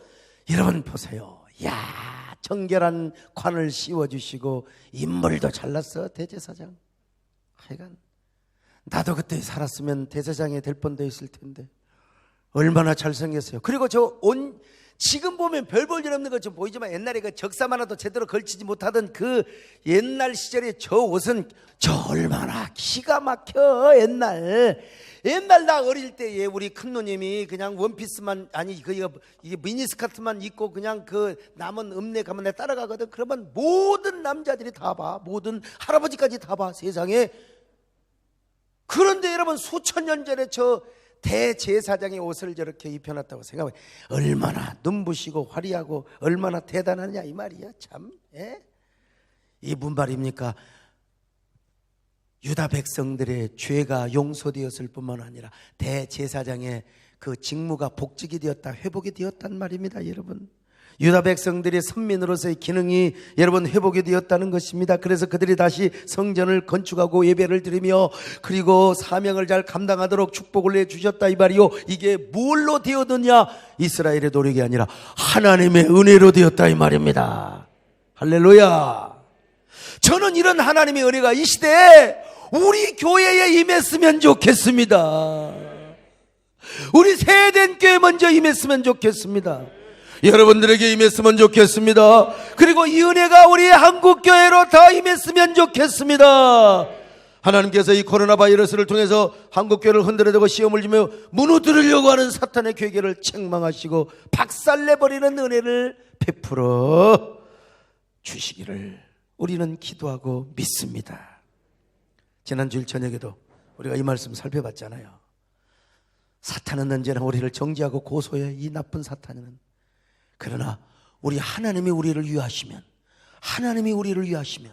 여러분 보세요. 야, 정결한 관을 씌워주시고 인물도 잘났어. 대제사장. 하여간 나도 그때 살았으면 대제사장이 될 뻔도 있을 텐데 얼마나 잘생겼어요. 그리고 저 옷 지금 보면 별 볼 일 없는 것 좀 보이지만 옛날에 그 적삼 하나도 제대로 걸치지 못하던 그 옛날 시절에 저 옷은 저 얼마나 기가 막혀. 옛날 나 어릴 때에 우리 큰 누님이 그냥 원피스만 아니 이게 미니스커트만 입고 그냥 그 남은 읍내 가면 내 따라가거든. 그러면 모든 남자들이 다 봐. 모든 할아버지까지 다 봐. 세상에. 그런데 여러분 수천 년 전에 저 대제사장의 옷을 저렇게 입혀놨다고 생각해. 얼마나 눈부시고 화려하고 얼마나 대단하냐 이 말이야. 참. 예? 이 무슨 말입니까? 유다 백성들의 죄가 용서되었을 뿐만 아니라 대제사장의 그 직무가 복직이 되었다, 회복이 되었단 말입니다. 여러분, 유다 백성들의 선민으로서의 기능이 여러분 회복이 되었다는 것입니다. 그래서 그들이 다시 성전을 건축하고 예배를 드리며 그리고 사명을 잘 감당하도록 축복을 내주셨다 이 말이요. 이게 뭘로 되었느냐? 이스라엘의 노력이 아니라 하나님의 은혜로 되었다 이 말입니다. 할렐루야. 저는 이런 하나님의 은혜가 이 시대에 우리 교회에 임했으면 좋겠습니다. 우리 세대된 교회 먼저 임했으면 좋겠습니다. 여러분들에게 임했으면 좋겠습니다. 그리고 이 은혜가 우리 한국교회로 다 임했으면 좋겠습니다. 하나님께서 이 코로나 바이러스를 통해서 한국교회를 흔들어대고 시험을 주며 무너뜨리려고 하는 사탄의 괴계를 책망하시고 박살내버리는 은혜를 베풀어 주시기를 우리는 기도하고 믿습니다. 지난 주일 저녁에도 우리가 이 말씀 살펴봤잖아요. 사탄은 언제나 우리를 정죄하고 고소해. 이 나쁜 사탄은. 그러나 우리 하나님이 우리를 위하시면, 하나님이 우리를 위하시면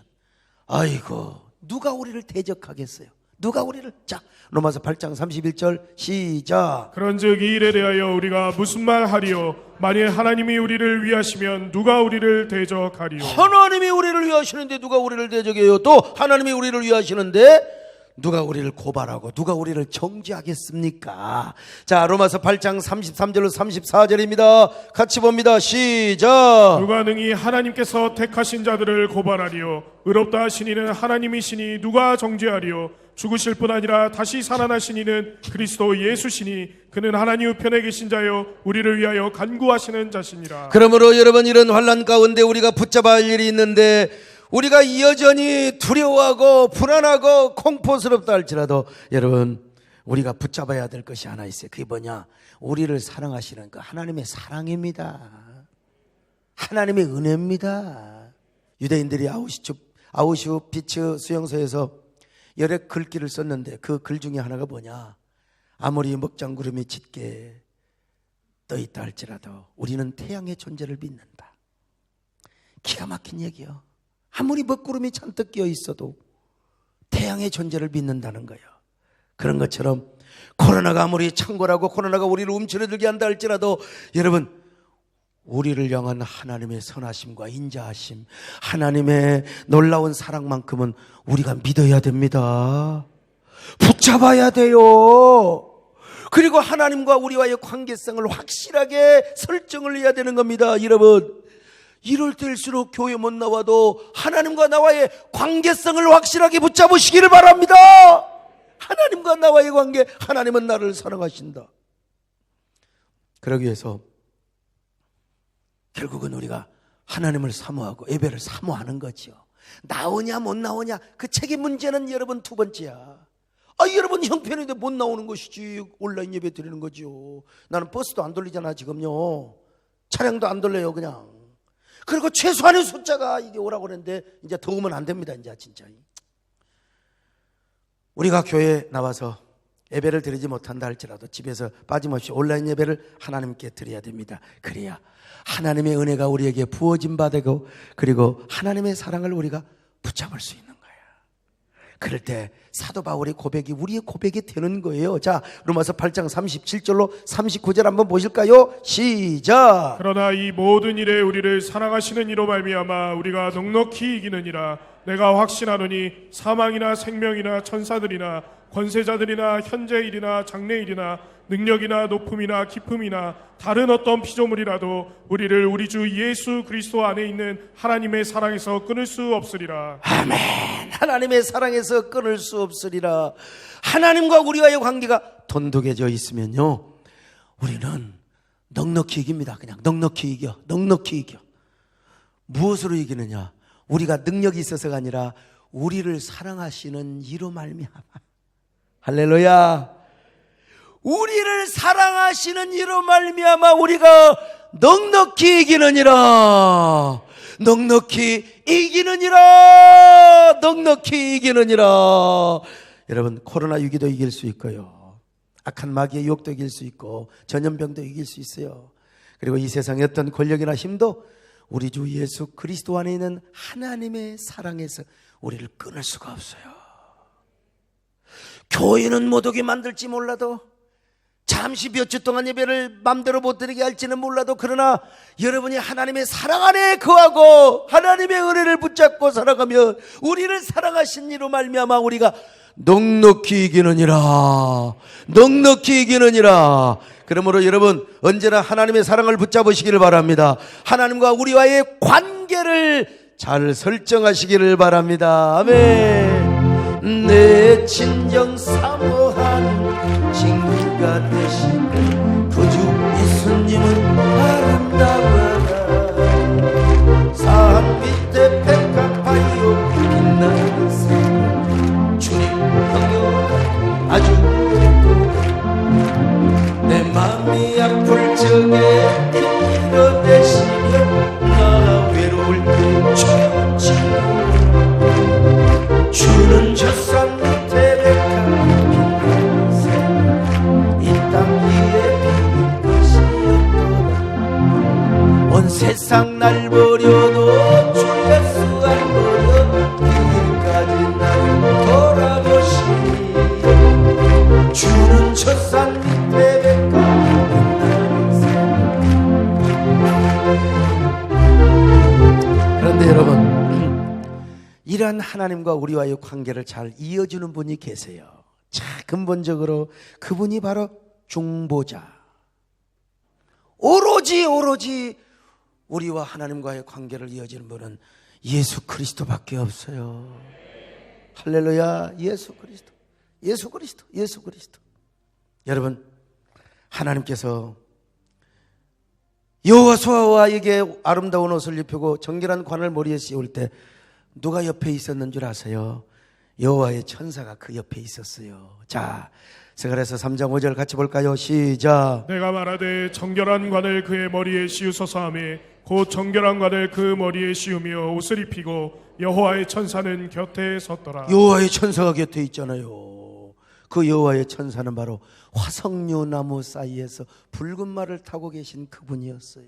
아이고 누가 우리를 대적하겠어요? 누가 우리를. 자, 로마서 8장 31절 시작. 그런즉 이 일에 대하여 우리가 무슨 말 하리요? 만일 하나님이 우리를 위하시면 누가 우리를 대적하리요? 하나님이 우리를 위하시는데 누가 우리를 대적해요? 또 하나님이 우리를 위하시는데 누가 우리를 고발하고 누가 우리를 정죄하겠습니까? 자, 로마서 8장 33절로 34절입니다. 같이 봅니다. 시작. 누가 능히 하나님께서 택하신 자들을 고발하리요? 의롭다 하신 이는 하나님이시니 누가 정죄하리요? 죽으실 뿐 아니라 다시 살아나신 이는 그리스도 예수시니 그는 하나님 우편에 계신 자요 우리를 위하여 간구하시는 자시니라. 그러므로 여러분, 이런 환난 가운데 우리가 붙잡아야 할 일이 있는데 우리가 여전히 두려워하고 불안하고 공포스럽다 할지라도 여러분, 우리가 붙잡아야 될 것이 하나 있어요. 그게 뭐냐? 우리를 사랑하시는 그 하나님의 사랑입니다. 하나님의 은혜입니다. 유대인들이 아우슈비츠 수용소에서 여러 글귀를 썼는데 그 글 중에 하나가 뭐냐? 아무리 먹장구름이 짙게 떠 있다 할지라도 우리는 태양의 존재를 믿는다. 기가 막힌 얘기요. 아무리 먹구름이 잔뜩 끼어 있어도 태양의 존재를 믿는다는 거예요. 그런 것처럼 코로나가 아무리 창궐하고 코로나가 우리를 움츠러들게 한다 할지라도 여러분, 우리를 향한 하나님의 선하심과 인자하심, 하나님의 놀라운 사랑만큼은 우리가 믿어야 됩니다. 붙잡아야 돼요. 그리고 하나님과 우리와의 관계성을 확실하게 설정을 해야 되는 겁니다. 여러분, 이럴 때일수록 교회 못 나와도 하나님과 나와의 관계성을 확실하게 붙잡으시기를 바랍니다. 하나님과 나와의 관계, 하나님은 나를 사랑하신다. 그러기 위해서 결국은 우리가 하나님을 사모하고 예배를 사모하는 거죠. 나오냐 못 나오냐 그 책임 문제는 여러분 두 번째야. 여러분 형편인데 못 나오는 것이지 온라인 예배 드리는 거죠. 나는 버스도 안 돌리잖아 지금요. 차량도 안 돌려요 그냥. 그리고 최소한의 숫자가 이게 오라고 그랬는데 이제 더 오면 안 됩니다. 이제 진짜 우리가 교회에 나와서 예배를 드리지 못한다 할지라도 집에서 빠짐없이 온라인 예배를 하나님께 드려야 됩니다. 그래야 하나님의 은혜가 우리에게 부어진 바 되고 그리고 하나님의 사랑을 우리가 붙잡을 수 있는 거예요. 그럴 때 사도 바울의 고백이 우리의 고백이 되는 거예요. 자, 로마서 8장 37절로 39절 한번 보실까요? 시작. 그러나 이 모든 일에 우리를 사랑하시는 이로 말미암아 우리가 넉넉히 이기느니라. 내가 확신하노니 사망이나 생명이나 천사들이나 권세자들이나 현재일이나 장래일이나 능력이나 높음이나 깊음이나 다른 어떤 피조물이라도 우리를 우리 주 예수 그리스도 안에 있는 하나님의 사랑에서 끊을 수 없으리라. 아멘. 하나님의 사랑에서 끊을 수 없으리라. 하나님과 우리와의 관계가 돈독해져 있으면요, 우리는 넉넉히 이깁니다. 그냥 넉넉히 이겨. 넉넉히 이겨. 무엇으로 이기느냐? 우리가 능력이 있어서가 아니라 우리를 사랑하시는 이로 말미암아. 할렐루야. 우리를 사랑하시는 이로 말미암아 우리가 넉넉히 이기느니라. 넉넉히 이기느니라. 넉넉히 이기느니라. 여러분, 코로나 위기도 이길 수 있고요, 악한 마귀의 유혹도 이길 수 있고 전염병도 이길 수 있어요. 그리고 이 세상의 어떤 권력이나 힘도 우리 주 예수 그리스도 안에 있는 하나님의 사랑에서 우리를 끊을 수가 없어요. 교회는 못 오게 만들지 몰라도, 잠시 몇 주 동안 예배를 맘대로 못 드리게 할지는 몰라도, 그러나 여러분이 하나님의 사랑 안에 거하고 하나님의 은혜를 붙잡고 살아가면 우리를 사랑하신 이로 말미암아 우리가 넉넉히 이기느니라. 넉넉히 이기느니라. 그러므로 여러분, 언제나 하나님의 사랑을 붙잡으시기를 바랍니다. 하나님과 우리와의 관계를 잘 설정하시기를 바랍니다. 아멘. 내 친정 사모하는 친구가 되신 구주 예수님은 아름다워라. 산 밑에 백합하여 빛나는 새 주님 형용 아주 예쁘다. 내 맘이 아플 적에 빌어 대시며 나 외로울 때 좋은 친구 주는 저 산 밑에 백합 새 이 땅 위에 피는 것이었도다. 온 세상 날 버려도 주 예수 안 버려 길까지 나를 돌아보시니 주는 저 산 밑에 백합 빛나는 새. 그런데 여러분, 이러한 하나님과 우리와의 관계를 잘 이어주는 분이 계세요. 자, 근본적으로 그분이 바로 중보자. 오로지 우리와 하나님과의 관계를 이어주는 분은 예수 그리스도밖에 없어요. 할렐루야. 예수 그리스도. 여러분, 하나님께서 여호수아에게 아름다운 옷을 입히고 정결한 관을 머리에 씌울 때 누가 옆에 있었는 줄 아세요? 여호와의 천사가 그 옆에 있었어요. 자, 스가랴서 3장 5절 같이 볼까요? 시작. 내가 말하되 정결한 관을 그의 머리에 씌우소서 하며 곧 정결한 관을 그 머리에 씌우며 옷을 입히고 여호와의 천사는 곁에 섰더라. 여호와의 천사가 곁에 있잖아요. 그 여호와의 천사는 바로 화석류 나무 사이에서 붉은 말을 타고 계신 그분이었어요.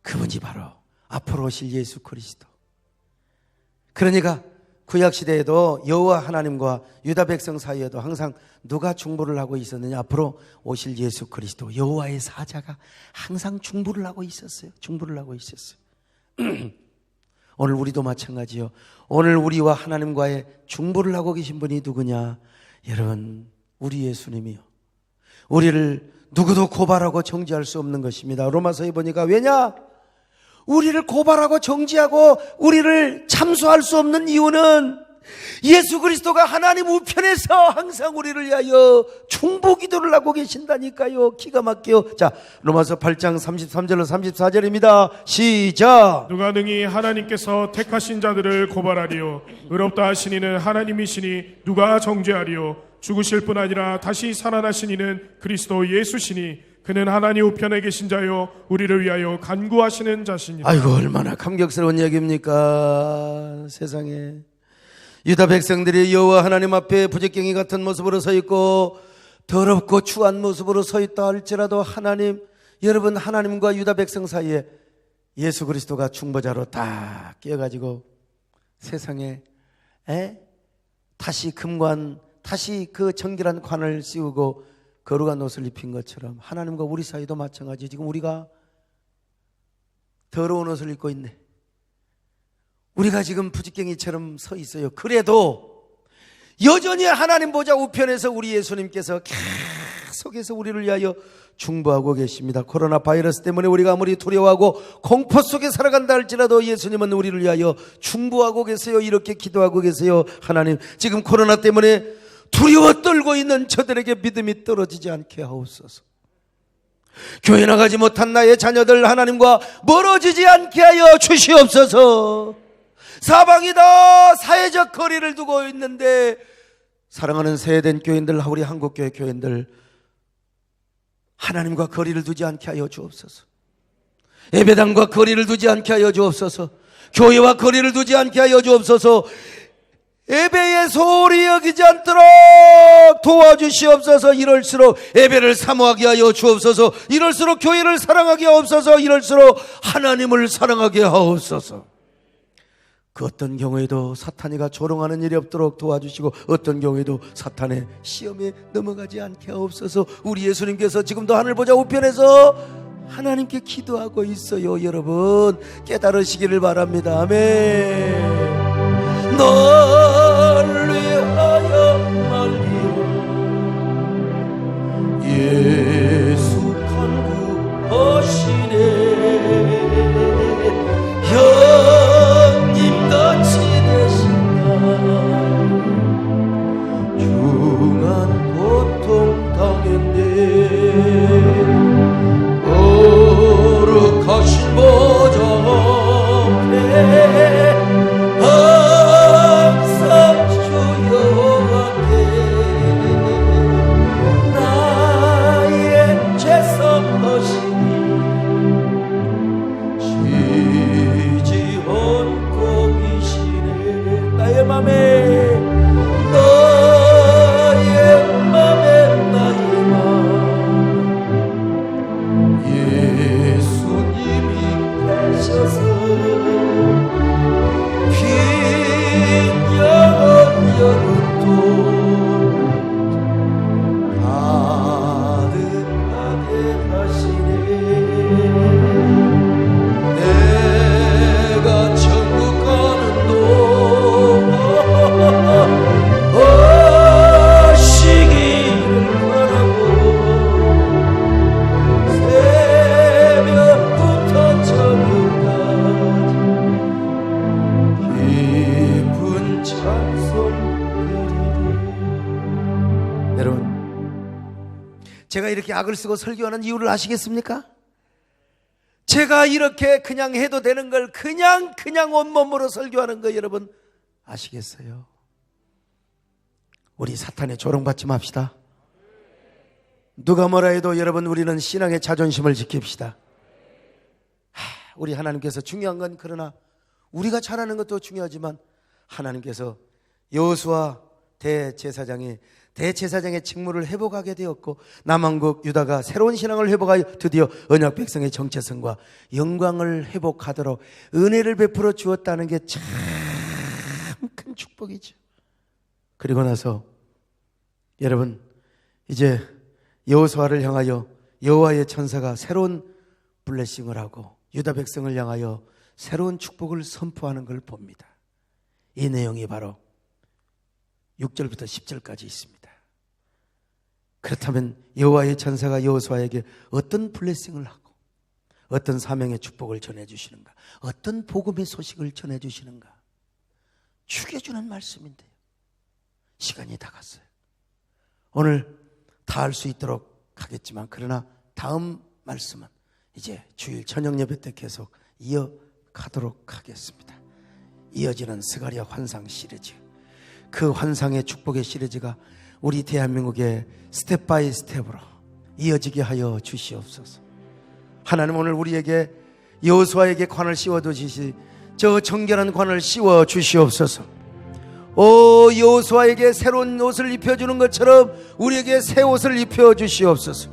그분이 바로 앞으로 오실 예수 그리스도. 그러니까 구약시대에도 여호와 하나님과 유다 백성 사이에도 항상 누가 중보를 하고 있었느냐? 앞으로 오실 예수 그리스도, 여호와의 사자가 항상 중보를 하고 있었어요. 중보를 하고 있었어요. 오늘 우리도 마찬가지요. 오늘 우리와 하나님과의 중보를 하고 계신 분이 누구냐? 여러분, 우리 예수님이요. 우리를 누구도 고발하고 정죄할 수 없는 것입니다. 로마서에 보니까 왜냐? 우리를 고발하고 정죄하고 우리를 참수할 수 없는 이유는 예수 그리스도가 하나님 우편에서 항상 우리를 위하여 중보 기도를 하고 계신다니까요. 기가 막혀요. 자, 로마서 8장 33절로 34절입니다. 시작. 누가 능히 하나님께서 택하신 자들을 고발하리요? 의롭다 하신 이는 하나님이시니 누가 정죄하리요? 죽으실 뿐 아니라 다시 살아나신 이는 그리스도 예수시니 그는 하나님 우편에 계신 자요 우리를 위하여 간구하시는 자시니라. 아이고, 얼마나 감격스러운 얘기입니까? 세상에. 유다 백성들이 여호와 하나님 앞에 부적갱이 같은 모습으로 서 있고 더럽고 추한 모습으로 서 있다 할지라도 하나님, 여러분, 하나님과 유다 백성 사이에 예수 그리스도가 중보자로 딱 끼어가지고 세상에 다시 금관, 다시 그 정결한 관을 씌우고 거룩한 옷을 입힌 것처럼 하나님과 우리 사이도 마찬가지. 지금 우리가 더러운 옷을 입고 있네. 우리가 지금 부직갱이처럼 서 있어요. 그래도 여전히 하나님 보좌 우편에서 우리 예수님께서 계속해서 우리를 위하여 중보하고 계십니다. 코로나 바이러스 때문에 우리가 아무리 두려워하고 공포 속에 살아간다 할지라도 예수님은 우리를 위하여 중보하고 계세요. 이렇게 기도하고 계세요. 하나님, 지금 코로나 때문에 두려워 떨고 있는 저들에게 믿음이 떨어지지 않게 하옵소서. 교회 나가지 못한 나의 자녀들 하나님과 멀어지지 않게 하여 주시옵소서. 사방이다 사회적 거리를 두고 있는데 사랑하는 세대된 교인들, 우리 한국교회 교인들 하나님과 거리를 두지 않게 하여 주옵소서. 예배당과 거리를 두지 않게 하여 주옵소서. 교회와 거리를 두지 않게 하여 주옵소서. 예배의 소홀히 여기지 않도록 도와주시옵소서. 이럴수록 예배를 사모하게 하여 주옵소서. 이럴수록 교회를 사랑하게 하옵소서. 이럴수록 하나님을 사랑하게 하옵소서. 그 어떤 경우에도 사탄이가 조롱하는 일이 없도록 도와주시고 어떤 경우에도 사탄의 시험에 넘어가지 않게 하옵소서. 우리 예수님께서 지금도 하늘 보좌 우편에서 하나님께 기도하고 있어요. 여러분 깨달으시기를 바랍니다. 아멘. 널 위하여 말리오 예수 간구하시네. 형님같이 되신다. 중한 고통 당했네. 거룩하신 보좌 앞에 항상 주여하게 나의 죄성하시니 쉬지 않고 계시네. 나의 맘에 나의 맘에 나의 맘 예수님이 계셔서 빈 영혼도 가득하게 하시네. 내가 천국 가는 도 오시기를 바라고 새벽부터 저녁까지 깊은 찬송 드리리. 여러분, 제가 이렇게 악을 쓰고 설교하는 이유를 아시겠습니까? 제가 이렇게 그냥 해도 되는 걸 그냥 온몸으로 설교하는 거 여러분 아시겠어요? 우리 사탄의 조롱받지 맙시다. 누가 뭐라 해도 여러분 우리는 신앙의 자존심을 지킵시다. 우리 하나님께서 중요한 건 그러나 우리가 잘하는 것도 중요하지만 하나님께서 여호수아 대제사장의 직무를 회복하게 되었고, 남왕국 유다가 새로운 신앙을 회복하여 드디어 언약 백성의 정체성과 영광을 회복하도록 은혜를 베풀어 주었다는 게 참 큰 축복이죠. 그리고 나서 여러분, 이제 여호수아를 향하여 여호와의 천사가 새로운 블레싱을 하고 유다 백성을 향하여 새로운 축복을 선포하는 걸 봅니다. 이 내용이 바로 6절부터 10절까지 있습니다. 그렇다면 여호와의 천사가 여호수아에게 어떤 블레싱을 하고 어떤 사명의 축복을 전해주시는가, 어떤 복음의 소식을 전해주시는가, 죽여주는 말씀인데요. 시간이 다 갔어요. 오늘 다 할 수 있도록 하겠지만, 그러나 다음 말씀은 이제 주일 저녁 예배 때 계속 이어가도록 하겠습니다. 이어지는 스가랴 환상 시리즈, 그 환상의 축복의 시리즈가 우리 대한민국의 스텝 바이 스텝으로 이어지게 하여 주시옵소서. 하나님, 오늘 우리에게 여호수아에게 관을 씌워두시시 저 정결한 관을 씌워 주시옵소서. 오, 여호수아에게 새로운 옷을 입혀주는 것처럼 우리에게 새 옷을 입혀 주시옵소서.